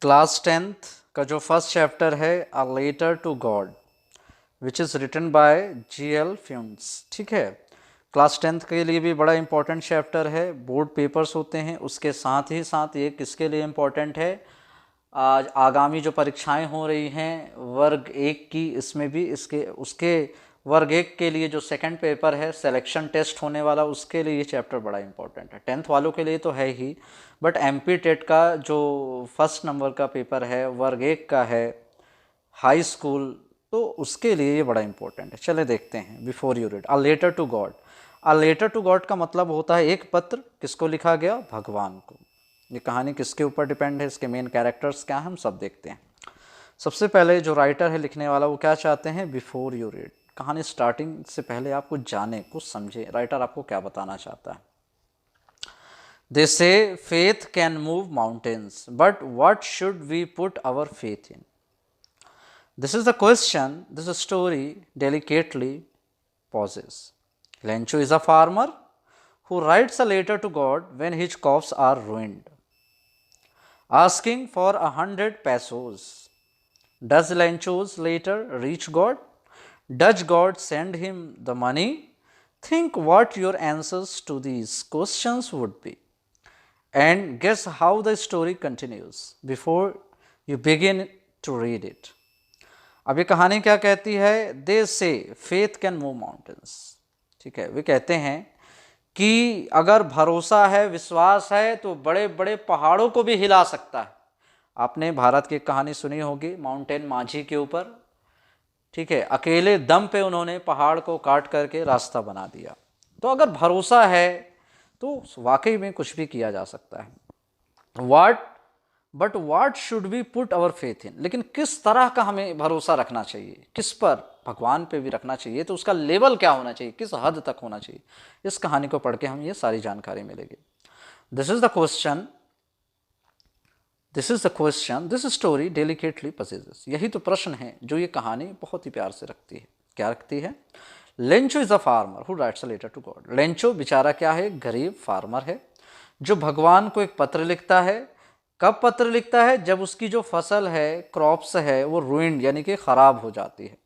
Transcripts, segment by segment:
Class 10th का जो first chapter है a letter to God which is written by जी.एल. फ्यून्स। ठीक है, क्लास 10th के लिए भी बड़ा इंपॉर्टेंट चैप्टर है, बोर्ड पेपर्स होते हैं। उसके साथ ही साथ ये किसके लिए इम्पोर्टेंट है, आज आगामी जो परीक्षाएं हो रही हैं वर्ग एक की, इसमें भी इसके उसके वर्ग एक के लिए जो सेकंड पेपर है सिलेक्शन टेस्ट होने वाला, उसके लिए ये चैप्टर बड़ा इंपॉर्टेंट है। 10th वालों के लिए तो है ही, बट एमपी टेट का जो फर्स्ट नंबर का पेपर है वर्ग एक का है हाई स्कूल, तो उसके लिए ये बड़ा इंपॉर्टेंट है। चले देखते हैं। Before you read a letter to God. A letter to God का मतलब होता है एक पत्र, किसको लिखा गया, भगवान को। ये कहानी किसके ऊपर डिपेंड है, इसके मेन कैरेक्टर्स क्या हैं, हम सब देखते हैं। सबसे पहले जो राइटर है, लिखने वाला, वो क्या चाहते हैं, बिफोर यू रीड, कहानी स्टार्टिंग से पहले आप कुछ जाने, कुछ समझे, राइटर आपको क्या बताना चाहता है। They say faith can move mountains, but what should we put our faith in? This is the question this story delicately poses. Lencho is a farmer who writes a letter to God when his crops are ruined, asking for 100 pesos. Does Lencho's letter reach God? Does God send him the money? Think what your answers to these questions would be, and guess how the story continues before you begin to read it. अब ये कहानी क्या कहती है, they say faith can move mountains. ठीक है, वे कहते हैं कि अगर भरोसा है, विश्वास है, तो बड़े बड़े पहाड़ों को भी हिला सकता है। आपने भारत की कहानी सुनी होगी माउंटेन माझी के ऊपर। ठीक है, अकेले दम पे उन्होंने पहाड़ को काट करके रास्ता बना दिया। तो अगर भरोसा है तो वाकई में कुछ भी किया जा सकता है। But what should be put our faith in, लेकिन किस तरह का हमें भरोसा रखना चाहिए, किस पर, भगवान पे भी रखना चाहिए, तो उसका लेवल क्या होना चाहिए, किस हद तक होना चाहिए। इस कहानी को पढ़ के हम ये सारी जानकारी मिलेगी। This is the question this story delicately possesses. यही तो प्रश्न है जो ये कहानी बहुत ही प्यार से रखती है। क्या रखती है? Lencho is a farmer who writes a letter to God. Lencho बेचारा क्या है, गरीब फार्मर है जो भगवान को एक पत्र लिखता है। कब पत्र लिखता है? जब उसकी जो फसल है, क्रॉप्स है, वो रुइंड यानी कि खराब हो जाती है।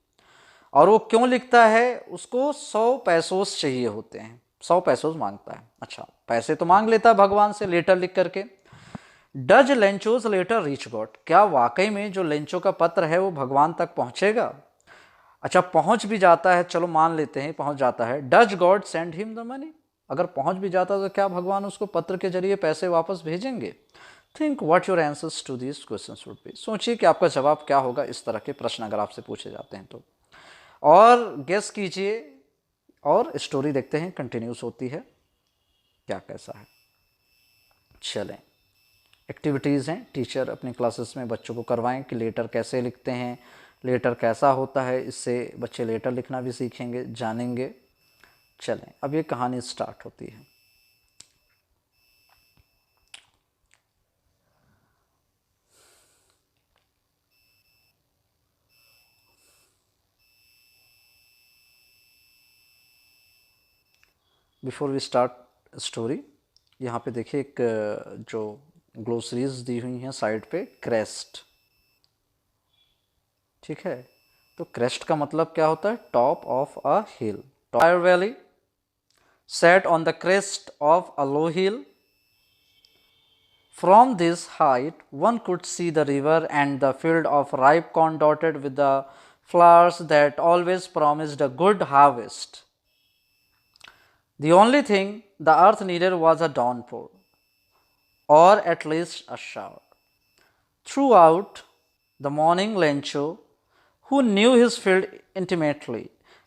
और वो क्यों लिखता है? उसको 100 पैसोस चाहिए होते हैं, 100 पैसोस मांगता है। अच्छा, पैसे तो मांग लेता है भगवान से लेटर लिख करके। Does Lencho's letter reach God? क्या वाकई में जो लेंचो का पत्र है वो भगवान तक पहुंचेगा? अच्छा, पहुंच भी जाता है, चलो मान लेते हैं पहुंच जाता है। Does God send him the money? अगर पहुंच भी जाता तो क्या भगवान उसको पत्र के जरिए पैसे वापस भेजेंगे? Think what your answers to this questions would be. सोचिए कि आपका जवाब क्या होगा इस तरह के प्रश्न अगर आपसे पूछे जाते हैं तो। और गेस कीजिए, और स्टोरी देखते हैं कंटिन्यूस होती है क्या कैसा है। चलें, एक्टिविटीज़ हैं, टीचर अपनी क्लासेस में बच्चों को करवाएं कि लेटर कैसे लिखते हैं, लेटर कैसा होता है। इससे बच्चे लेटर लिखना भी सीखेंगे, जानेंगे। चलें, अब ये कहानी स्टार्ट होती है। बिफोर वी स्टार्ट स्टोरी, यहाँ पे देखिए एक जो ग्लोसरीज दी हुई हैं साइड पे, क्रेस्ट। ठीक है, तो क्रेस्ट का मतलब क्या होता है? Top of a hill. Tyre valley set on the crest of a low hill. From this height, one could see the river and the field of ripe corn dotted with the flowers that always promised a good harvest. The only thing the earth needed was a downpour, or at least a shower. Throughout the morning, Lencho, who knew his field intimately,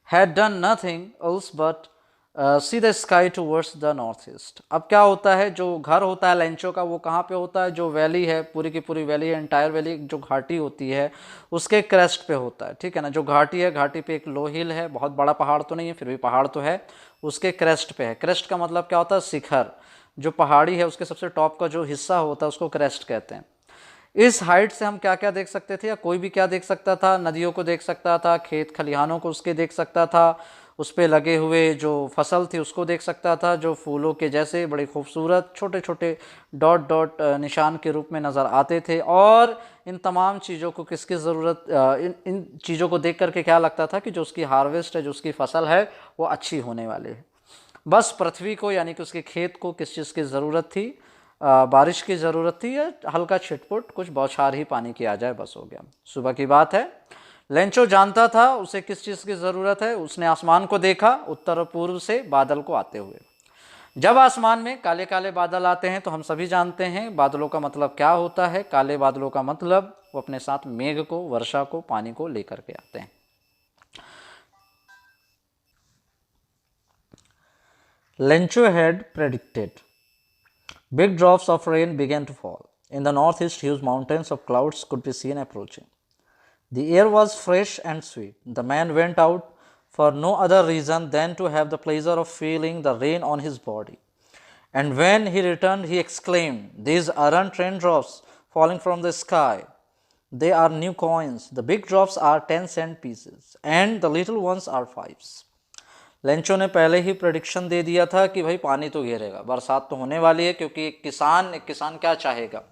had done nothing else but see the sky towards the north east. अब क्या होता है, जो घर होता है Lencho का वो कहाँ पे होता है? जो वैली है, पूरी की पूरी वैली है, एंटायर वैली, जो घाटी होती है उसके क्रेस्ट पे होता है। ठीक है ना, जो घाटी है, घाटी पे एक लो हिल है, बहुत बड़ा पहाड़ तो नहीं है फिर भी पहाड़ तो है, उसके क्रेस्ट पे है। क्रेस्ट का मतलब क्या होता है? शिखर। जो पहाड़ी है उसके सबसे टॉप का जो हिस्सा होता है उसको क्रेस्ट कहते हैं। इस हाइट से हम क्या क्या देख सकते थे, या कोई भी क्या देख सकता था? नदियों को देख सकता था, खेत खलिहानों को उसके देख सकता था, उस पे लगे हुए जो फसल थी उसको देख सकता था, जो फूलों के जैसे बड़े खूबसूरत छोटे छोटे डॉट डॉट निशान के रूप में नज़र आते थे। और इन तमाम चीज़ों को किसकी ज़रूरत, इन चीज़ों को देख करके क्या लगता था कि जो उसकी हार्वेस्ट है, जो उसकी फसल है, वो अच्छी होने वाली है। बस पृथ्वी को यानी कि उसके खेत को किस चीज़ की ज़रूरत थी, बारिश की ज़रूरत थी, या हल्का छिटपुट कुछ बौछार ही पानी की आ जाए, बस हो गया। सुबह की बात है, लेंचो जानता था उसे किस चीज़ की ज़रूरत है। उसने आसमान को देखा उत्तर और पूर्व से बादल को आते हुए। जब आसमान में काले काले बादल आते हैं तो हम सभी जानते हैं बादलों का मतलब क्या होता है। काले बादलों का मतलब वो अपने साथ मेघ को, वर्षा को, पानी को लेकर के आते हैं। Lencho had predicted big drops of rain began to fall. In the northeast, huge mountains of clouds could be seen approaching. The air was fresh and sweet. The man went out for no other reason than to have the pleasure of feeling the rain on his body. And when he returned, he exclaimed, "These aren't raindrops falling from the sky. They are new coins. The big drops are 10-cent pieces, and the little ones are fives." Lencho ने पहले ही prediction दे दिया था कि भाई पानी तो गिरेगा, बरसात तो होने वाली है, क्योंकि एक किसान क्या चाहेगा।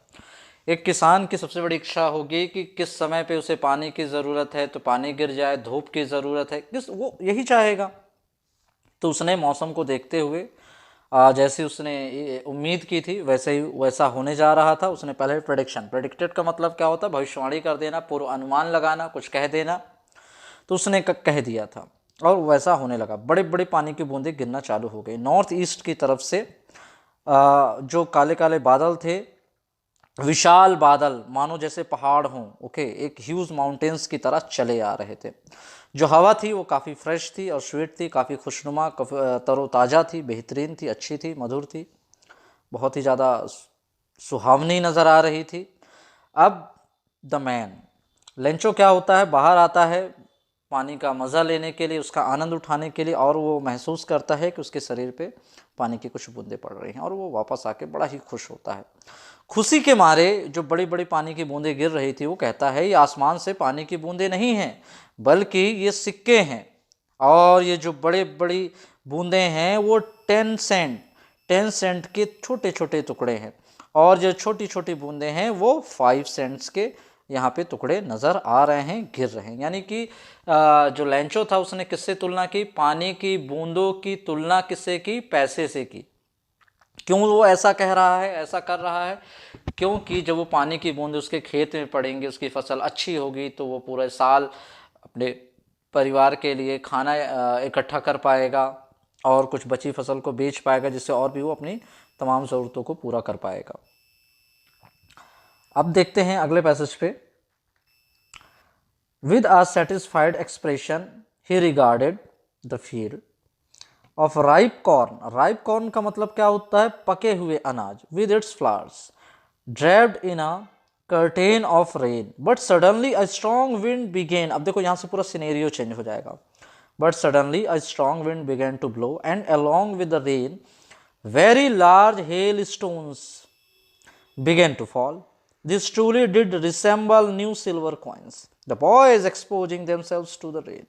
एक किसान की सबसे बड़ी इच्छा होगी कि किस समय पे उसे पानी की ज़रूरत है तो पानी गिर जाए, धूप की ज़रूरत है, वो यही चाहेगा। तो उसने मौसम को देखते हुए जैसे उसने उम्मीद की थी वैसा होने जा रहा था। उसने पहले प्रेडिक्टेड का मतलब क्या होता है, भविष्यवाणी कर देना, पूर्व अनुमान लगाना, कुछ कह देना। तो उसने कह दिया था और वैसा होने लगा। बड़े बड़े पानी की बूंदें गिरना चालू हो गई। नॉर्थ ईस्ट की तरफ से जो काले काले बादल थे, विशाल बादल मानो जैसे पहाड़ हों, ओके, एक ह्यूज माउंटेन्स की तरह चले आ रहे थे। जो हवा थी वो काफ़ी फ्रेश थी और स्वीट थी, काफ़ी खुशनुमा, तरोताज़ा थी, बेहतरीन थी, अच्छी थी, मधुर थी, बहुत ही ज़्यादा सुहावनी नज़र आ रही थी। अब द मैन लेंचो क्या होता है, बाहर आता है पानी का मज़ा लेने के लिए, उसका आनंद उठाने के लिए, और वो महसूस करता है कि उसके शरीर पे पानी की कुछ बूंदें पड़ रही हैं, और वो वापस आके बड़ा ही खुश होता है। खुशी के मारे जो बड़ी बड़ी पानी की बूंदें गिर रही थी, वो कहता है ये आसमान से पानी की बूंदें नहीं हैं, बल्कि ये सिक्के हैं। और ये जो बड़े बड़ी बूंदें हैं वो 10 सेंट के छोटे छोटे टुकड़े हैं, और जो छोटी छोटी बूंदें हैं वो 5 सेंट्स के यहाँ पे टुकड़े नज़र आ रहे हैं, गिर रहे हैं। यानी कि जो लेंचो था उसने किससे तुलना की, पानी की बूंदों की तुलना किससे की, पैसे से की। क्यों वो ऐसा कह रहा है, ऐसा कर रहा है? क्योंकि जब वो पानी की बूंद उसके खेत में पड़ेंगी, उसकी फसल अच्छी होगी, तो वो पूरे साल अपने परिवार के लिए खाना इकट्ठा कर पाएगा और कुछ बची फसल को बेच पाएगा, जिससे और भी वो अपनी तमाम ज़रूरतों को पूरा कर पाएगा। अब देखते हैं अगले पैसेज पे। With a satisfied expression he regarded the field of ripe corn. Ripe corn का मतलब क्या होता है, पके हुए अनाज। With its flowers draped in a curtain of rain, but suddenly a strong wind began. अब देखो यहाँ से पूरा सिनेरियो चेंज हो जाएगा। But suddenly a strong wind began to blow and along with the rain very large hailstones began to fall. This truly did resemble new silver coins. The boys, exposing themselves to the rain,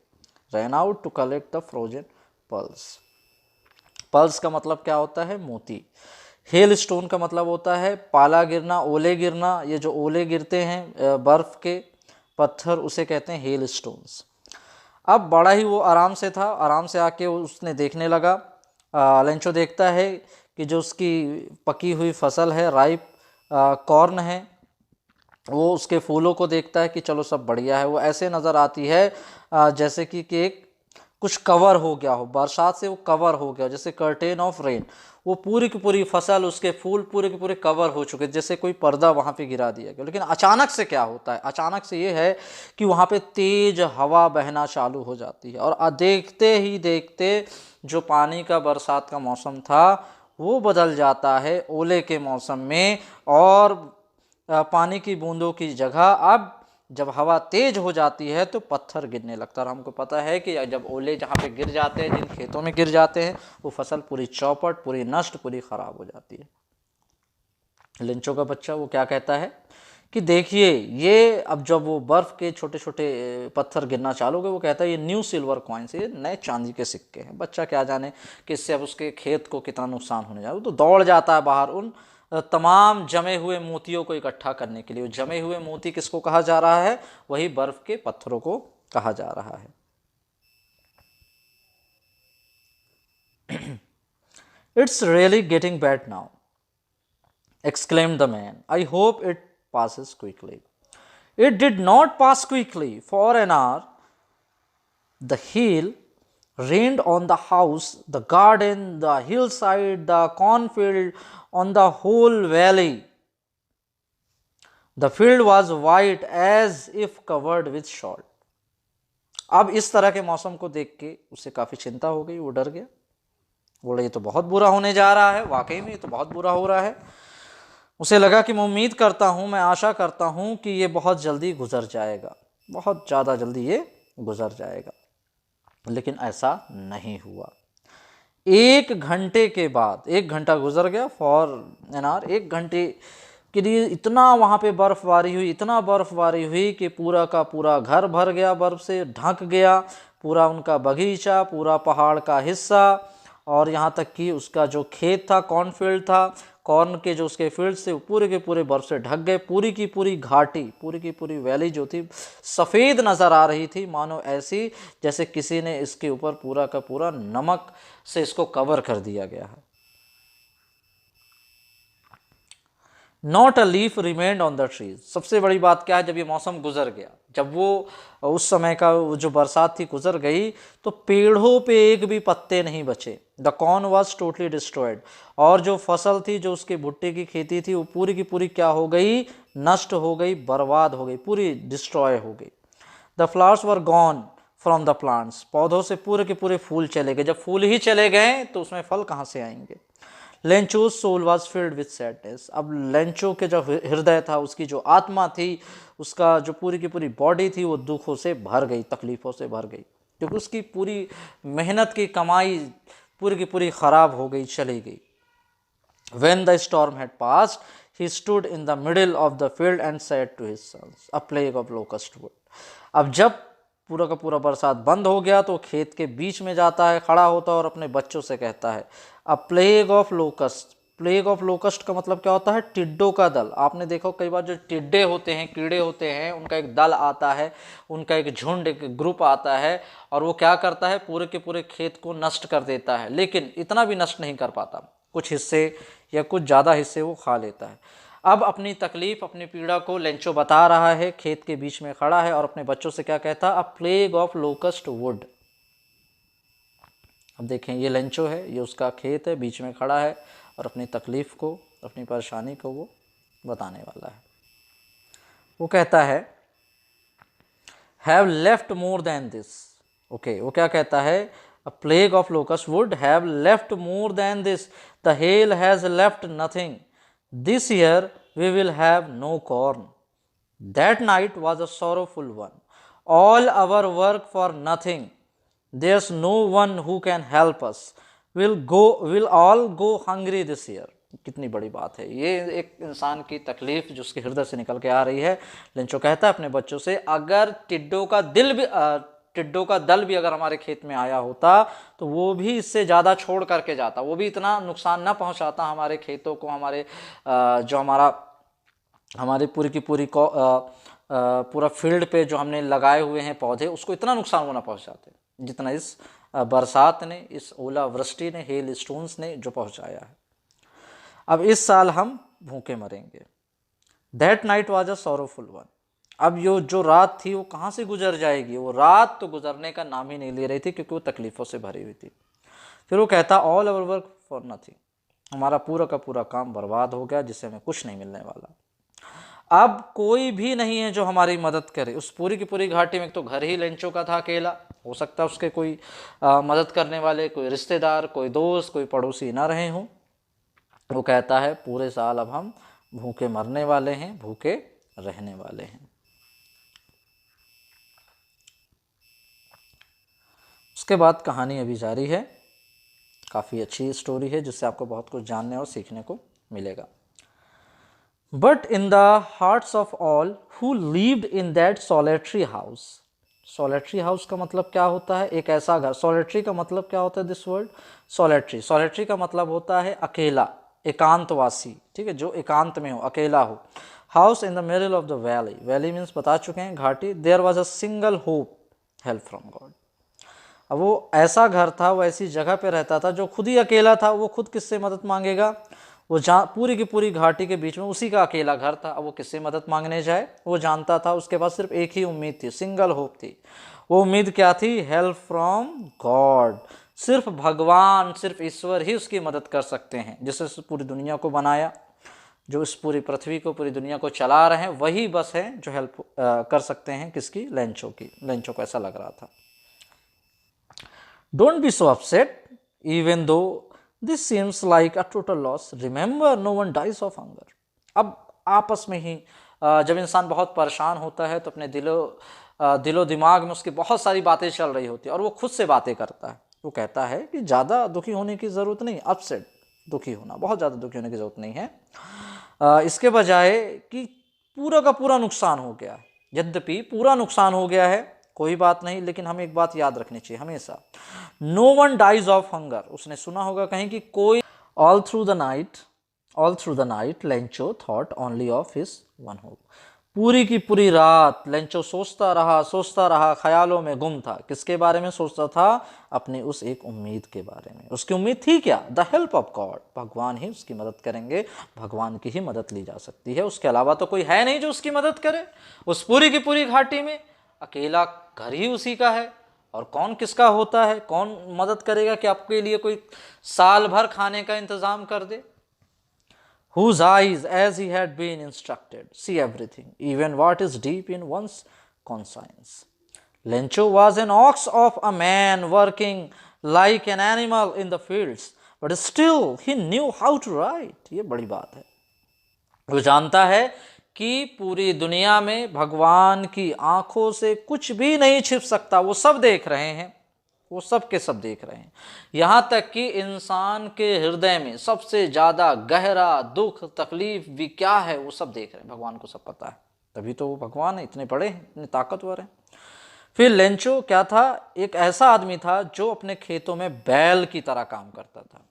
ran out to collect the frozen pearls. Pearls का मतलब क्या होता है, मोती। Hello stone का मतलब होता है पाला गिरना, ओले गिरना। ये जो ओले गिरते हैं बर्फ के पत्थर, उसे कहते हैं हेल स्टोन्स। अब बड़ा ही वो आराम से था, आराम से आके उसने देखने लगा। लेंचो देखता है कि जो उसकी पकी हुई फसल है, राइप कॉर्न है, वो उसके फूलों को देखता है कि चलो सब बढ़िया है। वो ऐसे नज़र आती है जैसे कि एक कुछ कवर हो गया हो, बरसात से वो कवर हो गया, जैसे कर्टेन ऑफ रेन। वो पूरी की पूरी फसल, उसके फूल पूरे के पूरे कवर हो चुके, जैसे कोई पर्दा वहाँ पे गिरा दिया गया। लेकिन अचानक से क्या होता है, अचानक से ये है कि वहाँ पे तेज हवा बहना चालू हो जाती है, और देखते ही देखते जो पानी का बरसात का मौसम था वो बदल जाता है ओले के मौसम में। और पानी की बूंदों की जगह अब जब हवा तेज हो जाती है तो पत्थर गिरने लगता है। और हमको पता है कि जब ओले जहाँ पे गिर जाते हैं, जिन खेतों में गिर जाते हैं, वो फसल पूरी चौपट, पूरी नष्ट, पूरी खराब हो जाती है। लिंचो का बच्चा वो क्या कहता है कि देखिए ये अब जब वो बर्फ़ के छोटे छोटे पत्थर गिरना चालू हो गए, वो कहता है ये न्यू सिल्वर कॉइन्स, ये नए चांदी के सिक्के हैं। बच्चा क्या जाने कि इससे अब उसके खेत को कितना नुकसान होने जा रहा है। वो तो दौड़ जाता है बाहर उन तमाम जमे हुए मोतियों को इकट्ठा करने के लिए। वो जमे हुए मोती किसको कहा जा रहा है? वही बर्फ़ के पत्थरों को कहा जा रहा है। It's really getting bad now, exclaimed the man. I hope it passes quickly. It did not pass quickly. For an hour, the hail rained on the house, the garden, the hillside, the cornfield, on the whole valley. The field was white as if covered with salt. अब इस तरह के मौसम को देख के उसे काफ़ी चिंता हो गई, वो डर गया। बोले ये तो बहुत बुरा होने जा रहा है, वाकई में ये तो बहुत बुरा हो रहा है। उसे लगा कि मैं उम्मीद करता हूँ, मैं आशा करता हूँ कि ये बहुत जल्दी गुजर जाएगा, बहुत ज़्यादा जल्दी ये गुजर जाएगा। लेकिन ऐसा नहीं हुआ। 1 घंटे के बाद, 1 घंटा गुजर गया, फॉर एन आवर, 1 घंटे के लिए इतना वहाँ पे बर्फ़बारी हुई, इतना बर्फ़बारी हुई कि पूरा का पूरा घर भर गया, बर्फ़ से ढक गया, पूरा उनका बगीचा, पूरा पहाड़ का हिस्सा, और यहाँ तक कि उसका जो खेत था, कॉर्नफील्ड था, कॉर्न के जो उसके फील्ड से, वो पूरे के पूरे बर्फ़ से ढक गए। पूरी की पूरी घाटी, पूरी की पूरी वैली जो थी सफ़ेद नज़र आ रही थी, मानो ऐसी जैसे किसी ने इसके ऊपर पूरा का पूरा नमक से इसको कवर कर दिया गया है। Not a leaf remained on the trees. सबसे बड़ी बात क्या है, जब ये मौसम गुजर गया, जब वो उस समय का जो बरसात थी गुजर गई, तो पेड़ों पे एक भी पत्ते नहीं बचे। The corn was totally destroyed. और जो फसल थी, जो उसके भुट्टे की खेती थी, वो पूरी की पूरी क्या हो गई? नष्ट हो गई, बर्बाद हो गई, पूरी डिस्ट्रॉय हो गई। The flowers were gone from the plants. पौधों से पूरे के पूरे फूल चले गए। जब फूल ही चले गए तो उसमें फल कहाँ से आएंगे? Lencho's soul was filled with sadness. अब लेंचो के जो हृदय था, उसकी जो आत्मा थी, उसका जो पूरी की पूरी बॉडी थी, वो दुखों से भर गई, तकलीफ़ों से भर गई, क्योंकि उसकी पूरी मेहनत की कमाई पूरी की पूरी ख़राब हो गई, चली गई। When the storm had passed, he stood in the middle of the field and said to his sons, A plague of locust wood. अब जब पूरा का पूरा बरसात बंद हो गया, तो खेत के बीच में जाता है, खड़ा होता है और अपने बच्चों से कहता है, अ plague of locust. Plague of locust का मतलब क्या होता है? टिड्डों का दल। आपने देखो कई बार जो टिड्डे होते हैं, कीड़े होते हैं, उनका एक दल आता है, उनका एक झुंड, एक ग्रुप आता है, और वो क्या करता है? पूरे के पूरे खेत को नष्ट कर देता है। लेकिन इतना भी नष्ट नहीं कर पाता, कुछ हिस्से या कुछ ज़्यादा हिस्से वो खा लेता है। अब अपनी तकलीफ़, अपनी पीड़ा को लेंचो बता रहा है, खेत के बीच में खड़ा है और अपने बच्चों से क्या कहता? अ प्लेग ऑफ लोकस्ट वुड। अब देखें, ये लेंचो है, ये उसका खेत है, बीच में खड़ा है और अपनी तकलीफ़ को, अपनी परेशानी को वो बताने वाला है। वो कहता है, have left more than this. Okay, वो क्या कहता है? A plague of locust would have left more than this. The hail has left nothing. This year we will have no corn. That night was a sorrowful one. All our work for nothing. There's no one who can help us. We'll all go hungry this year. कितनी बड़ी बात है ये! एक इंसान की तकलीफ जो उसके हृदय से निकल के आ रही है। लेंचो कहता है अपने बच्चों से, अगर टिड्डों का दल भी अगर हमारे खेत में आया होता, तो वो भी इससे ज़्यादा छोड़ करके जाता, वो भी इतना नुकसान ना पहुंचाता हमारे खेतों को, हमारे जो हमारी पूरी की पूरी पूरा फील्ड पे जो हमने लगाए हुए हैं पौधे, उसको इतना नुकसान वो ना पहुंचाते जितना इस बरसात ने, इस ओलावृष्टि ने, हेल स्टोन्स ने जो पहुंचाया है। अब इस साल हम भूखे मरेंगे। That night was a sorrowful one. अब जो रात थी वो कहाँ से गुजर जाएगी? वो रात तो गुजरने का नाम ही नहीं ले रही थी, क्योंकि वो तकलीफ़ों से भरी हुई थी। फिर वो कहता, all our work for nothing. हमारा पूरा का पूरा काम बर्बाद हो गया, जिससे हमें कुछ नहीं मिलने वाला। अब कोई भी नहीं है जो हमारी मदद करे। उस पूरी की पूरी घाटी में तो घर ही लेंचो का था अकेला, हो सकता है उसके कोई मदद करने वाले, कोई रिश्तेदार, कोई दोस्त, कोई पड़ोसी ना रहे हों। वो कहता है, पूरे साल अब हम भूखे मरने वाले हैं, भूखे रहने वाले हैं। उसके बाद कहानी अभी जारी है। काफ़ी अच्छी स्टोरी है, जिससे आपको बहुत कुछ जानने और सीखने को मिलेगा। But in the hearts of all who lived in that solitary house. Solitary house का मतलब क्या होता है? एक ऐसा घर। सोलेटरी का मतलब क्या होता है? दिस वर्ड सोलेटरी, सोलेटरी का मतलब होता है अकेला, एकांतवासी, ठीक है, जो एकांत में हो, अकेला हो। House in the middle of the valley, valley means बता चुके हैं, घाटी। There was a single hope, help from God. अब वो ऐसा घर था, वो ऐसी जगह पे रहता था जो खुद ही अकेला था, वो खुद किससे मदद मांगेगा? वो पूरी की पूरी घाटी के बीच में उसी का अकेला घर था, अब वो किससे मदद मांगने जाए? वो जानता था उसके पास सिर्फ एक ही उम्मीद थी, सिंगल होप थी। वो उम्मीद क्या थी? Help from God. सिर्फ भगवान, सिर्फ ईश्वर ही उसकी मदद कर सकते हैं, जिससे पूरी दुनिया को बनाया, जो इस पूरी पृथ्वी को, पूरी दुनिया को चला रहे हैं, वही बस हैं जो हेल्प कर सकते हैं। किसकी? लेंचो की। लेंचो को ऐसा लग रहा था। Don't be so upset, even though this seems like a total loss. Remember, no one dies of hunger. अब आपस में ही जब इंसान बहुत परेशान होता है तो अपने दिलो दिमाग में उसकी बहुत सारी बातें चल रही होती है और वो खुद से बातें करता है। वो कहता है कि ज़्यादा दुखी होने की ज़रूरत नहीं, अपसेट दुखी होना, बहुत ज़्यादा दुखी होने की ज़रूरत नहीं है। इसके बजाय कि पूरा का पूरा नुकसान हो गया है, यद्यपि पूरा नुकसान हो गया है, कोई बात नहीं, लेकिन हमें एक बात याद रखनी चाहिए हमेशा, no one dies of hunger. उसने सुना होगा कहीं कि कोई all through the night Lencho thought only of his one hope. पूरी की पूरी रात लेंचो सोचता रहा, ख्यालों में गुम था। किसके बारे में सोचता था? अपनी उस एक उम्मीद के बारे में। उसकी उम्मीद थी क्या? द हेल्प ऑफ गॉड, भगवान ही उसकी मदद करेंगे, भगवान की ही मदद ली जा सकती है, उसके अलावा तो कोई है नहीं जो उसकी मदद करे। उस पूरी की पूरी घाटी में अकेला घर ही उसी का है, और कौन किसका होता है? कौन मदद करेगा कि आपके लिए कोई साल भर खाने का इंतजाम कर दे? Whose eyes, as he had been instructed, see everything, even what is deep in one's conscience. Lencho was an ox of a man working like an animal in the fields, but still he knew how to write. ये बड़ी बात है। वो जानता है कि पूरी दुनिया में भगवान की आंखों से कुछ भी नहीं छिप सकता, वो सब देख रहे हैं, वो सब के सब देख रहे हैं। यहाँ तक कि इंसान के हृदय में सबसे ज़्यादा गहरा दुख तकलीफ भी क्या है, वो सब देख रहे हैं, भगवान को सब पता है, तभी तो वो भगवान है, इतने बड़े हैं, इतने ताकतवर हैं। फिर लेंचो क्या था? एक ऐसा आदमी था जो अपने खेतों में बैल की तरह काम करता था।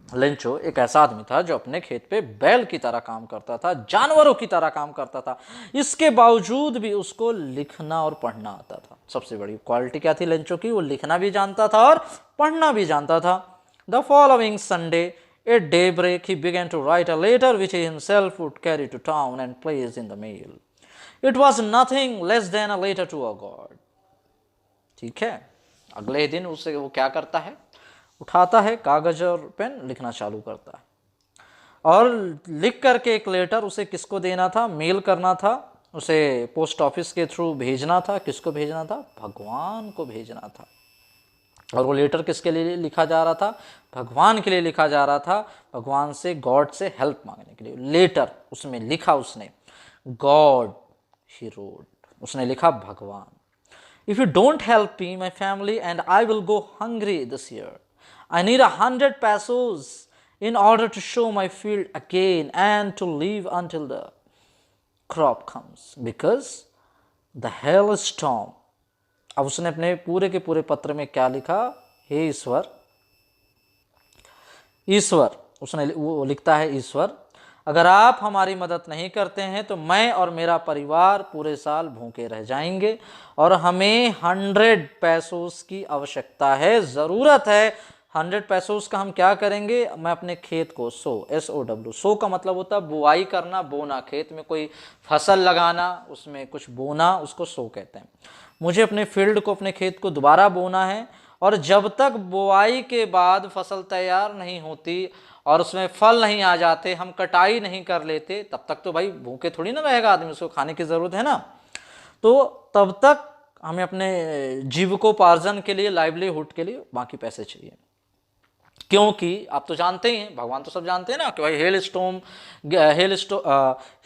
लेंचो एक ऐसा आदमी था जो अपने खेत पे बैल की तरह काम करता था, जानवरों की तरह काम करता था। इसके बावजूद भी उसको लिखना और पढ़ना आता था। सबसे बड़ी क्वालिटी क्या थी लेंचो की? वो लिखना भी जानता था और पढ़ना भी जानता था। The following Sunday at daybreak he began to write a letter which he himself would carry to town and place in the mail. It was nothing less than a letter to a god. ठीक है, अगले दिन उसे वो क्या करता है? उठाता है कागज और पेन, लिखना चालू करता है, और लिख करके एक लेटर उसे किसको देना था? मेल करना था, उसे पोस्ट ऑफिस के थ्रू भेजना था। किसको भेजना था? भगवान को भेजना था। और वो लेटर किसके लिए लिखा जा रहा था? भगवान के लिए लिखा जा रहा था, भगवान से, गॉड से हेल्प मांगने के लिए। लेटर उसमें लिखा उसने गॉड, ही रोड, उसने लिखा भगवान। If you don't help me, my family and I will go hungry this year. I need 100 pesos in order to show my field again and to live until the crop comes because the hailstorm. अब उसने अपने पूरे के पूरे पत्र में क्या लिखा? हे ईश्वर, ईश्वर, उसने वो लिखता है, ईश्वर अगर आप हमारी मदद नहीं करते हैं तो मैं और मेरा परिवार पूरे साल भूखे रह जाएंगे और हमें 100 पैसोस की आवश्यकता है, ज़रूरत है। 100 पैसोस का हम क्या करेंगे? मैं अपने खेत को SOW, सो का मतलब होता है बुआई करना, बोना, खेत में कोई फसल लगाना, उसमें कुछ बोना, उसको सो कहते हैं। मुझे अपने फील्ड को, अपने खेत को दोबारा बोना है, और जब तक बुआई के बाद फसल तैयार नहीं होती और उसमें फल नहीं आ जाते, हम कटाई नहीं कर लेते, तब तक तो भाई भूखे थोड़ी ना रहेगा आदमी, उसको खाने की ज़रूरत है ना। तो तब तक हमें अपने जीविकोपार्जन के लिए, लाइवलीहुड के लिए बाकी पैसे चाहिए। क्योंकि आप तो जानते ही हैं, भगवान तो सब जानते हैं ना कि भाई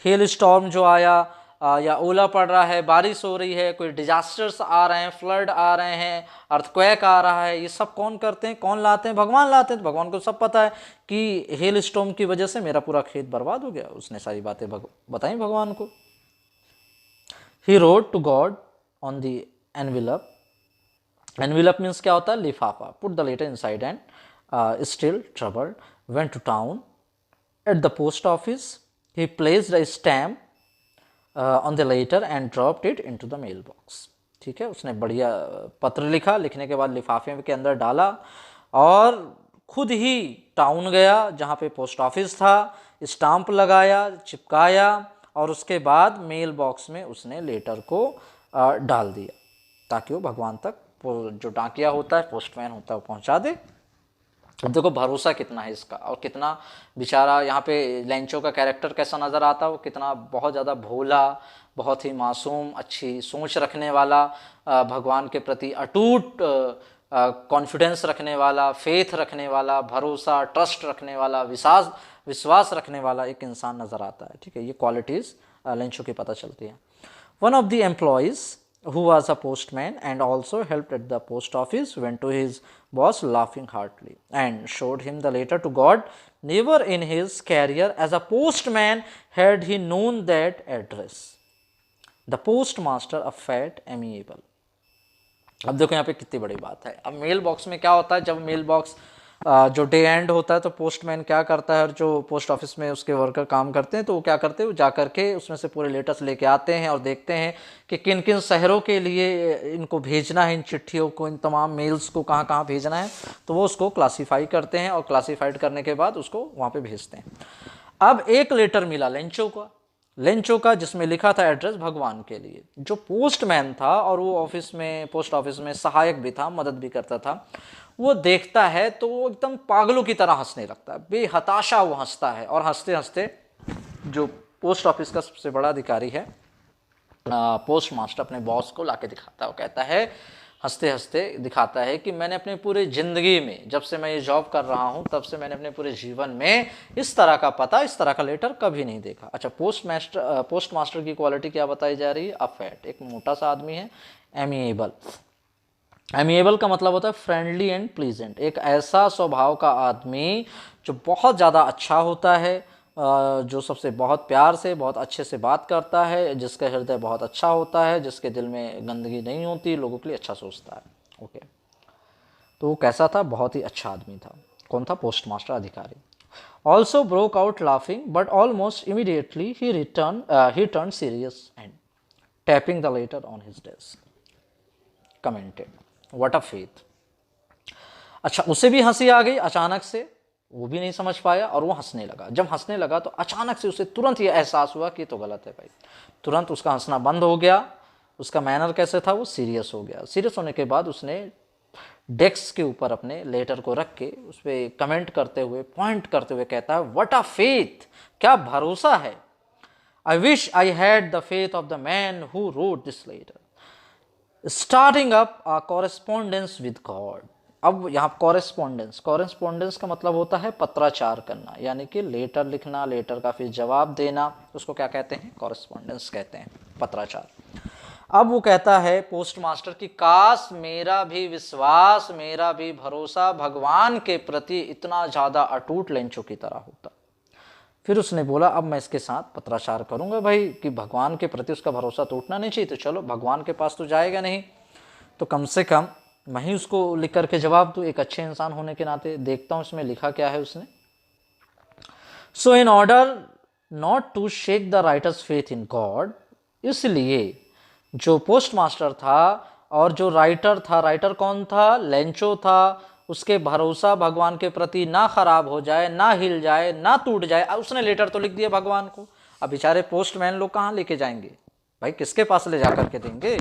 हेल स्टॉर्म जो आया, या ओला पड़ रहा है, बारिश हो रही है, कोई डिजास्टर्स आ रहे हैं, फ्लड आ रहे हैं, अर्थक्वेक आ रहा है, ये सब कौन करते हैं, कौन लाते हैं? भगवान लाते हैं। तो भगवान को सब पता है कि हेल स्टॉर्म की वजह से मेरा पूरा खेत बर्बाद हो गया। उसने सारी बातें बताई भगवान को। He rode to God on the envelope. Envelope means क्या होता है? लिफाफा। Put the letter inside and still troubled went to town at the post office. He placed a stamp on the letter and dropped it into the mail box. ठीक है, उसने बढ़िया पत्र लिखा, लिखने के बाद लिफाफे के अंदर डाला और खुद ही टाउन गया जहाँ पे पोस्ट ऑफिस था, स्टाम्प लगाया, चिपकाया और उसके बाद मेल बॉक्स में उसने लेटर को डाल दिया ताकि वो भगवान तक, जो डाकिया होता है, पोस्टमैन होता है, वो पहुँचा दे। अब देखो भरोसा कितना है इसका, और कितना बेचारा यहाँ पे लेंचो का कैरेक्टर कैसा नज़र आता है। वो कितना बहुत ज़्यादा भोला, बहुत ही मासूम, अच्छी सोच रखने वाला, भगवान के प्रति अटूट कॉन्फिडेंस रखने वाला, फेथ रखने वाला, भरोसा, ट्रस्ट रखने वाला, विश्वास रखने वाला एक इंसान नज़र आता है। ठीक है, ये क्वालिटीज़ लेंचो की पता चलती है। One of the employees who was a postman and also helped at the post office went to his boss laughing heartily and showed him the letter to God. Never in his career as a postman had he known that address. The postmaster of fat amiable. अब देखो यहाँ पे कितनी बड़ी बात है। अब mail box में क्या होता है, जब मेल बॉक्स जो डे एंड होता है तो पोस्टमैन क्या करता है, और जो पोस्ट ऑफिस में उसके वर्कर काम करते हैं तो वो क्या करते हैं, वो जा करके उसमें से पूरे लेटर्स लेके आते हैं और देखते हैं कि किन किन शहरों के लिए इनको भेजना है, इन चिट्ठियों को, इन तमाम मेल्स को कहाँ कहाँ भेजना है। तो वो उसको क्लासीफाई करते हैं और क्लासीफाइड करने के बाद उसको वहाँ पे भेजते हैं। अब एक लेटर मिला लेंचो का जिसमें लिखा था एड्रेस भगवान के लिए। जो पोस्टमैन था और वो ऑफिस में, पोस्ट ऑफिस में सहायक भी था, मदद भी करता था, वो देखता है तो वो एकदम पागलों की तरह हंसने लगता है, बेहताशा वो हंसता है। और हंसते हंसते जो पोस्ट ऑफिस का सबसे बड़ा अधिकारी है, पोस्ट मास्टर, अपने बॉस को लाके दिखाता है। वो कहता है, हंसते हंसते दिखाता है कि मैंने अपने पूरे ज़िंदगी में, जब से मैं ये जॉब कर रहा हूँ तब से मैंने अपने पूरे जीवन में इस तरह का पता, इस तरह का लेटर कभी नहीं देखा। अच्छा, पोस्ट मास्टर की क्वालिटी क्या बताई जा रही है? अफैट, एक मोटा सा आदमी है। एमिएबल, एमिएबल का मतलब होता है फ्रेंडली एंड प्लीजेंट। एक ऐसा स्वभाव का आदमी जो बहुत ज़्यादा अच्छा होता है, जो सबसे बहुत प्यार से, बहुत अच्छे से बात करता है, जिसका हृदय बहुत अच्छा होता है, जिसके दिल में गंदगी नहीं होती, लोगों के लिए अच्छा सोचता है। ओके, तो वो कैसा था? बहुत ही अच्छा आदमी था। कौन था? पोस्ट मास्टर अधिकारी। Also broke out laughing but almost immediately he turn serious and tapping the later on his desk commented, what a faith. अच्छा, उसे भी हंसी आ गई अचानक से, वो भी नहीं समझ पाया और वो हंसने लगा। जब हंसने लगा तो अचानक से उसे तुरंत ये एहसास हुआ कि तो गलत है भाई। तुरंत उसका हंसना बंद हो गया। उसका मैनर कैसे था? वो सीरियस हो गया। सीरियस होने के बाद उसने डेस्क के ऊपर अपने लेटर को रख के उस पर कमेंट करते हुए, पॉइंट करते हुए कहता है, व्हाट अ फेथ, क्या भरोसा है। I wish I had the faith of the man who wrote this letter, starting up a correspondence with God. अब यहाँ कॉरेस्पॉन्डेंस का मतलब होता है पत्राचार करना, यानी कि लेटर लिखना, लेटर का फिर जवाब देना, उसको क्या कहते हैं? कॉरेस्पॉन्डेंस कहते हैं, पत्राचार। अब वो कहता है पोस्ट मास्टर की, काश मेरा भी विश्वास, मेरा भी भरोसा भगवान के प्रति इतना ज़्यादा अटूट लेंचो की तरह होता। फिर उसने बोला, अब मैं इसके साथ पत्राचार करूंगा भाई, कि भगवान के प्रति उसका भरोसा टूटना नहीं चाहिए। तो चलो, भगवान के पास तो जाएगा नहीं, तो कम से कम मैं ही उसको लिख करके जवाब दूँ, एक अच्छे इंसान होने के नाते। देखता हूँ इसमें लिखा क्या है उसने। So in order not to shake the writer's faith in God, इसलिए जो पोस्ट मास्टर था और जो राइटर था, राइटर कौन था? लेंचो था। उसके भरोसा भगवान के प्रति ना खराब हो जाए, ना हिल जाए, ना टूट जाए। उसने लेटर तो लिख दिया भगवान को, अब बेचारे पोस्टमैन लोग कहाँ लेके जाएंगे भाई, किसके पास ले जा करके देंगे?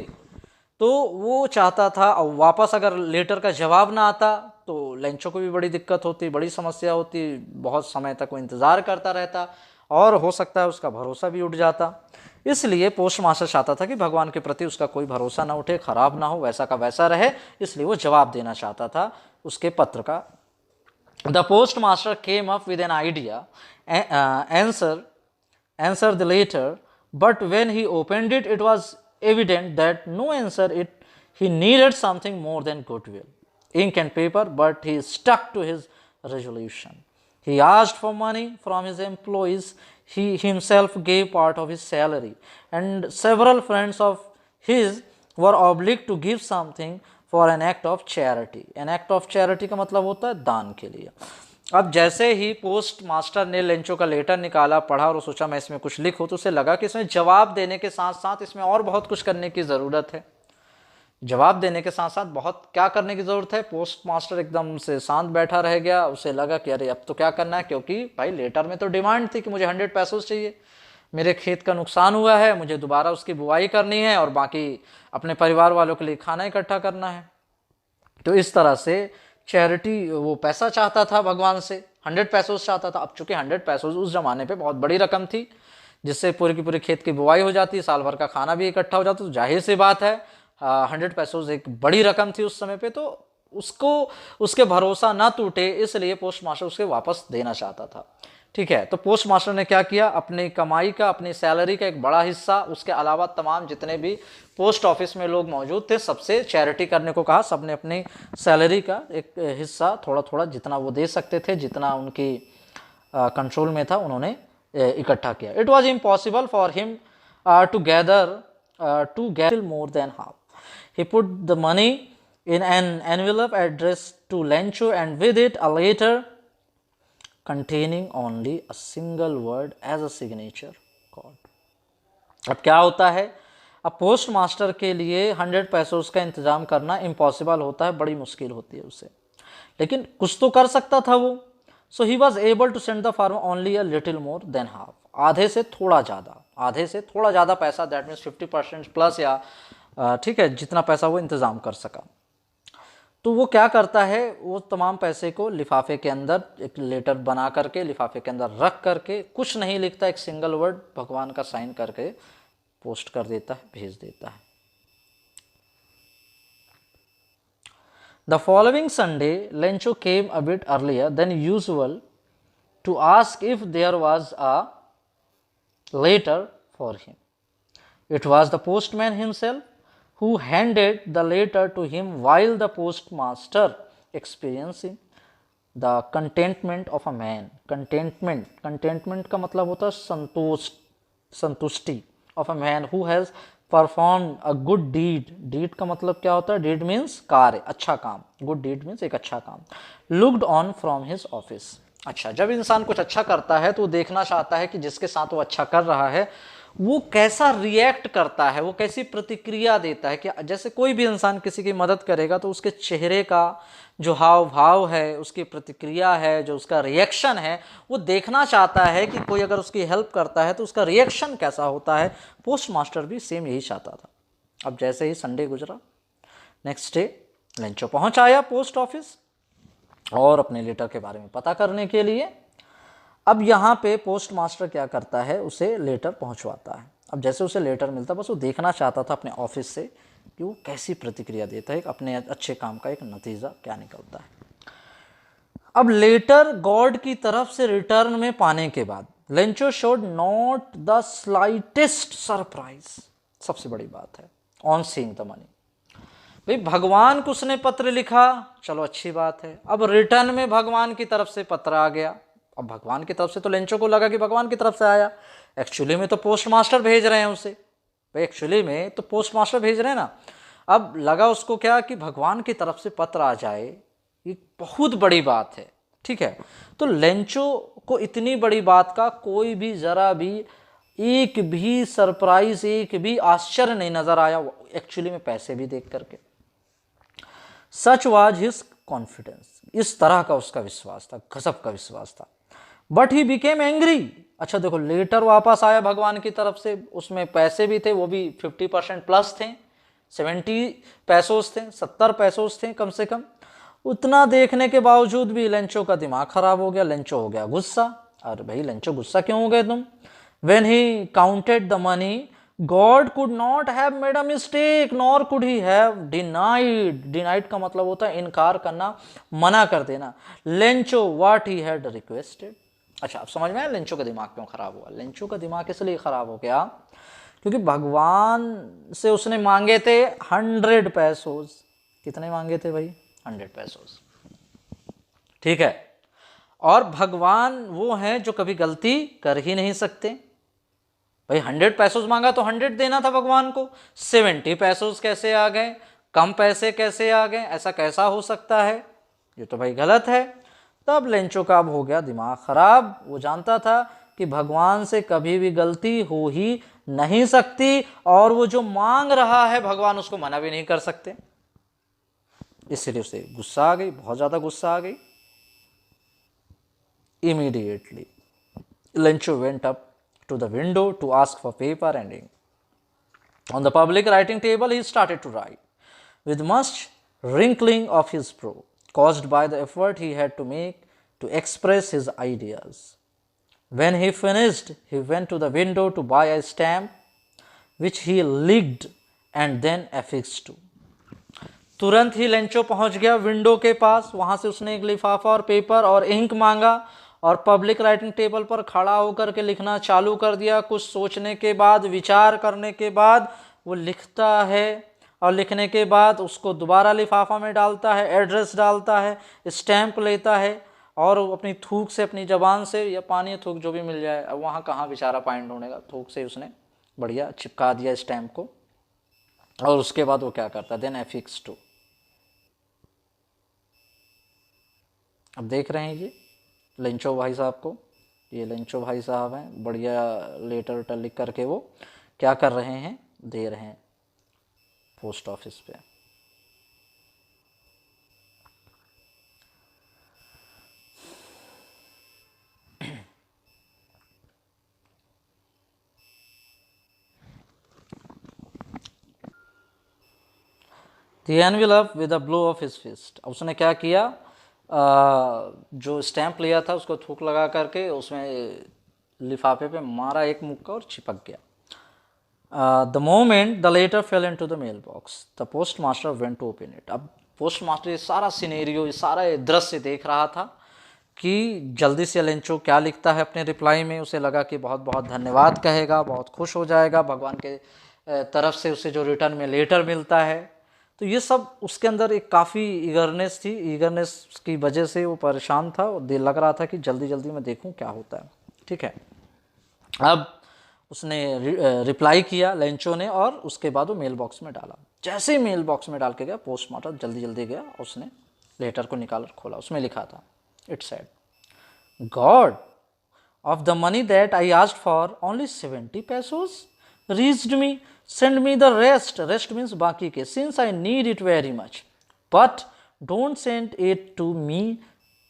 तो वो चाहता था, और वापस अगर लेटर का जवाब ना आता तो लेंचो को भी बड़ी दिक्कत होती, बड़ी समस्या होती, बहुत समय तक वो इंतज़ार करता रहता और हो सकता है उसका भरोसा भी उठ जाता। इसलिए पोस्ट मास्टर चाहता था कि भगवान के प्रति उसका कोई भरोसा ना उठे, खराब ना हो, वैसा का वैसा रहे, इसलिए वो जवाब देना चाहता था उसके पत्र का। The post master came up with an idea, answer the letter but when he opened it, it was evident that no answer it he needed something more than goodwill, ink and paper, but he stuck to his resolution. He asked for money from his employees. He himself gave part of his salary, and several friends of his were obliged to give something for an act of charity. An act of charity का मतलब होता है दान के लिए। अब जैसे ही post master ने लेंचो का लेटर निकाला, पढ़ा और सोचा मैं इसमें कुछ लिखूं, तो उसे लगा कि इसमें जवाब देने के साथ साथ इसमें और बहुत कुछ करने की ज़रूरत है। जवाब देने के साथ साथ बहुत क्या करने की ज़रूरत है। पोस्ट मास्टर एकदम से शांत बैठा रह गया। उसे लगा कि अरे अब तो क्या करना है, क्योंकि भाई लेटर में तो डिमांड थी कि मुझे 100 पैसों चाहिए, मेरे खेत का नुकसान हुआ है, मुझे दोबारा उसकी बुआई करनी है और बाकी अपने परिवार वालों के लिए खाना इकट्ठा करना है। तो इस तरह से चैरिटी, वो पैसा चाहता था भगवान से, 100 पैसों चाहता था। अब चूंकि 100 पैसों उस जमाने पे बहुत बड़ी रकम थी, जिससे पूरी की पूरी खेत की बुआई हो जाती, साल भर का खाना भी इकट्ठा हो जाता, तो जाहिर सी बात है 100 पैसों एक बड़ी रकम थी उस समय पे। तो उसको उसके भरोसा ना टूटे, इसलिए पोस्ट मास्टर उसके वापस देना चाहता था। ठीक है, तो पोस्ट मास्टर ने क्या किया, अपनी कमाई का, अपनी सैलरी का एक बड़ा हिस्सा, उसके अलावा तमाम जितने भी पोस्ट ऑफिस में लोग मौजूद थे सबसे चैरिटी करने को कहा। सबने अपनी सैलरी का एक हिस्सा थोड़ा थोड़ा जितना वो दे सकते थे, जितना उनकी कंट्रोल में था, उन्होंने इकट्ठा किया। It was impossible for him to gather more than half. He put the money in an envelope addressed to Lencho, and with it a letter containing only a single word as a signature card. अब क्या होता है, अब post master के लिए 100 पैसों का इंतजाम करना इम्पॉसिबल होता है, बड़ी मुश्किल होती है उसे, लेकिन कुछ तो कर सकता था वो। So he was able to send the farmer only a little more than half, आधे से थोड़ा ज़्यादा पैसा, दैट मीन्स 50% प्लस, या ठीक है जितना पैसा वो इंतज़ाम कर सका। तो वो क्या करता है, वो तमाम पैसे को लिफाफे के अंदर एक लेटर बना करके लिफाफे के अंदर रख करके, कुछ नहीं लिखता, एक सिंगल वर्ड भगवान का साइन करके पोस्ट कर देता है, भेज देता है। The following Sunday Lencho came a bit earlier than usual to ask if there was a letter for him. It was the postman himself who handed the letter to him, while the postmaster experiencing the contentment of a man. Contentment का मतलब होता है संतुष्टि of a man who has performed a good deed. Deed का मतलब क्या होता है, deed means कार्य, अच्छा काम, good deed means एक अच्छा काम। Looked on from his office. अच्छा, जब इंसान कुछ अच्छा करता है तो वो देखना चाहता है कि जिसके साथ वो अच्छा कर रहा है वो कैसा रिएक्ट करता है, वो कैसी प्रतिक्रिया देता है। कि जैसे कोई भी इंसान किसी की मदद करेगा तो उसके चेहरे का जो हाव भाव है, उसकी प्रतिक्रिया है, जो उसका रिएक्शन है, वो देखना चाहता है कि कोई अगर उसकी हेल्प करता है तो उसका रिएक्शन कैसा होता है। पोस्ट मास्टर भी सेम यही चाहता था। अब जैसे ही संडे गुजरा, नेक्स्ट डे लेंचो पहुंच आया पोस्ट ऑफिस और अपने लेटर के बारे में पता करने के लिए। अब यहाँ पे पोस्ट मास्टर क्या करता है, उसे लेटर पहुँचवाता है। अब जैसे उसे लेटर मिलता, बस वो देखना चाहता था अपने ऑफिस से कि वो कैसी प्रतिक्रिया देता है, अपने अच्छे काम का एक नतीजा क्या निकलता है। अब लेटर गॉड की तरफ से रिटर्न में पाने के बाद Lencho showed not the slightest surprise, सबसे बड़ी बात है, ऑन सीइंग द मनी। भाई भगवान को उसने पत्र लिखा, चलो अच्छी बात है। अब रिटर्न में भगवान की तरफ से पत्र आ गया। अब भगवान की तरफ से तो लेंचो को लगा कि भगवान की तरफ से आया, एक्चुअली में तो पोस्ट मास्टर भेज रहे हैं उसे, भाई एक्चुअली में तो पोस्ट मास्टर भेज रहे हैं ना। अब लगा उसको क्या कि भगवान की तरफ से पत्र आ जाए, ये बहुत बड़ी बात है। ठीक है, तो लेंचो को इतनी बड़ी बात का कोई भी जरा भी एक भी सरप्राइज, एक भी आश्चर्य नहीं नजर आया, एक्चुअली में पैसे भी देख करके। सच वाज हिज कॉन्फिडेंस, इस तरह का उसका विश्वास था, गजब का विश्वास था। But he became angry. अच्छा देखो, लेटर वापस आया भगवान की तरफ से, उसमें पैसे भी थे, वो भी 50% प्लस थे, 70 पैसोस थे, 70 पैसोस थे कम से कम। उतना देखने के बावजूद भी लेंचो का दिमाग खराब हो गया, लेंचो हो गया गुस्सा। अरे भाई लेंचो, गुस्सा क्यों हो गए तुम? When he counted the money, God could not have made a mistake, nor could he have denied. Denied का मतलब होता है इनकार करना, मना कर देना। Lencho what he had requested. अच्छा, अब समझ में आया लेंचो का दिमाग क्यों खराब हुआ। लेंचो का दिमाग इसलिए खराब हो गया क्योंकि भगवान से उसने मांगे थे 100 पैसों। कितने मांगे थे भाई? 100 पैसों। ठीक है, और भगवान वो हैं जो कभी गलती कर ही नहीं सकते। भाई 100 पैसों मांगा तो 100 देना था भगवान को। 70 पैसों कैसे आ गए? कम पैसे कैसे आ गए? ऐसा कैसा हो सकता है? ये तो भाई गलत है। तब लेंचो का अब हो गया दिमाग खराब। वो जानता था कि भगवान से कभी भी गलती हो ही नहीं सकती, और वो जो मांग रहा है भगवान उसको मना भी नहीं कर सकते। इसलिए उसे गुस्सा आ गई, बहुत ज्यादा गुस्सा आ गई। Immediately, Lencho went up to the window to ask for paper and ink. On the public writing table, he started to write, with much wrinkling of his brow, caused by the effort he had to make to express his ideas. When he finished, he went to the window to buy a stamp, which he licked and then affixed to. तुरंत ही Lencho पहुंच गया window के पास। वहां से उसने एक लिफाफा और पेपर और इंक मांगा और पब्लिक राइटिंग टेबल पर खड़ा होकर के लिखना चालू कर दिया। कुछ सोचने के बाद, विचार करने के बाद वो लिखता है, और लिखने के बाद उसको दोबारा लिफाफा में डालता है, एड्रेस डालता है, स्टैंप लेता है, और अपनी थूक से, अपनी जबान से, या पानी थूक जो भी मिल जाए, अब वहाँ कहाँ बेचारा पानी ढूंढेगा, थूक से उसने बढ़िया चिपका दिया स्टैंप को। और उसके बाद वो क्या करता है? Then affix to. अब देख रहे हैं ये लेंचो भाई साहब को, ये लेंचो भाई साहब हैं, बढ़िया लेटर वेटर लिख करके वो क्या कर रहे हैं? दे रहे हैं पोस्ट ऑफिस पे। The envelope with a blow of his fist। उसने क्या किया? जो स्टैंप लिया था उसको थूक लगा करके उसमें लिफाफे पे मारा एक मुक्का और चिपक गया। The moment the letter fell into the mail box, the post master went to open it. अब पोस्ट मास्टर ये सारा सिनेरियो, ये सारा दृश्य देख रहा था कि जल्दी से लेंचो क्या लिखता है अपने रिप्लाई में। उसे लगा कि बहुत बहुत धन्यवाद कहेगा, बहुत खुश हो जाएगा, भगवान के तरफ से उसे जो रिटर्न में लेटर मिलता है। तो ये सब उसके अंदर एक काफ़ी ईगरनेस थी। ईगरनेस की वजह से वो परेशान था और लग रहा था कि जल्दी जल्दी मैं देखूं क्या होता है। ठीक है, अब उसने रिप्लाई किया लेंचो ने, और उसके बाद वो मेल बॉक्स में डाला। जैसे ही मेल बॉक्स में डाल के गया, पोस्ट मास्टर जल्दी जल्दी गया, उसने लेटर को निकाल खोला। उसमें लिखा था, it said, God of the money that I asked for, only 70 pesos reached me. Send me the rest. Rest means बाकी के, since I need it very much. But don't send it to me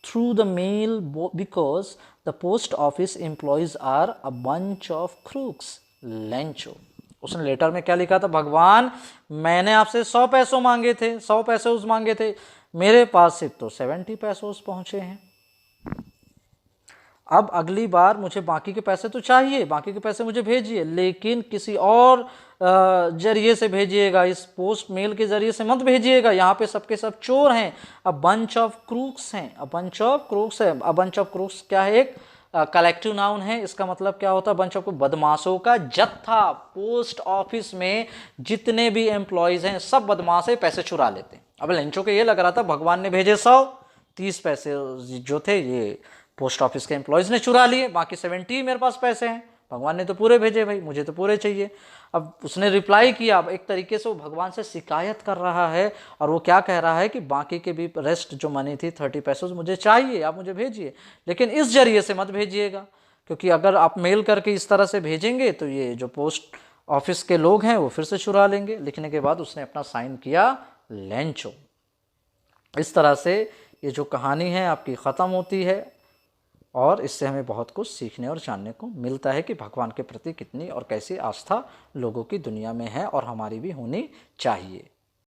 through the mail because the post office employees are a bunch of crooks. Lencho. उसने letter में क्या लिखा था? भगवान, मैंने आपसे 100 पैसों मांगे थे, 100 पैसे मांगे थे, मेरे पास सिर्फ तो 70 पैसों पहुंचे हैं। अब अगली बार मुझे बाकी के पैसे तो चाहिए, बाकी के पैसे मुझे भेजिए, लेकिन किसी और जरिए से भेजिएगा, इस पोस्ट मेल के जरिए से मत भेजिएगा। यहाँ पे सबके सब चोर हैं, अ बंच ऑफ क्रूक्स हैं, अ बंच ऑफ क्रूक्स है। अ बंच ऑफ क्रूक्स क्या है? एक कलेक्टिव नाउन है। इसका मतलब क्या होता है? बंच ऑफ बदमाशों का जत्था। पोस्ट ऑफिस में जितने भी एम्प्लॉयज हैं सब बदमाश है, पैसे चुरा लेते हैं। अब लेंचो को ये लग रहा था भगवान ने भेजे 100, 30 पैसे जो थे ये पोस्ट ऑफिस के एम्प्लॉयज ने चुरा लिए, बाकी 70 मेरे पास पैसे हैं, भगवान ने तो पूरे भेजे, भाई मुझे तो पूरे चाहिए। अब उसने रिप्लाई किया। अब एक तरीके से वो भगवान से शिकायत कर रहा है, और वो क्या कह रहा है कि बाकी के भी रेस्ट जो मनी थी 30 पैसे मुझे चाहिए, आप मुझे भेजिए, लेकिन इस जरिए से मत भेजिएगा, क्योंकि अगर आप मेल करके इस तरह से भेजेंगे तो ये जो पोस्ट ऑफिस के लोग हैं वो फिर से चुरा लेंगे। लिखने के बाद उसने अपना साइन किया लेंचो। इस तरह से ये जो कहानी है आपकी ख़त्म होती है, और इससे हमें बहुत कुछ सीखने और जानने को मिलता है कि भगवान के प्रति कितनी और कैसी आस्था लोगों की दुनिया में है, और हमारी भी होनी चाहिए।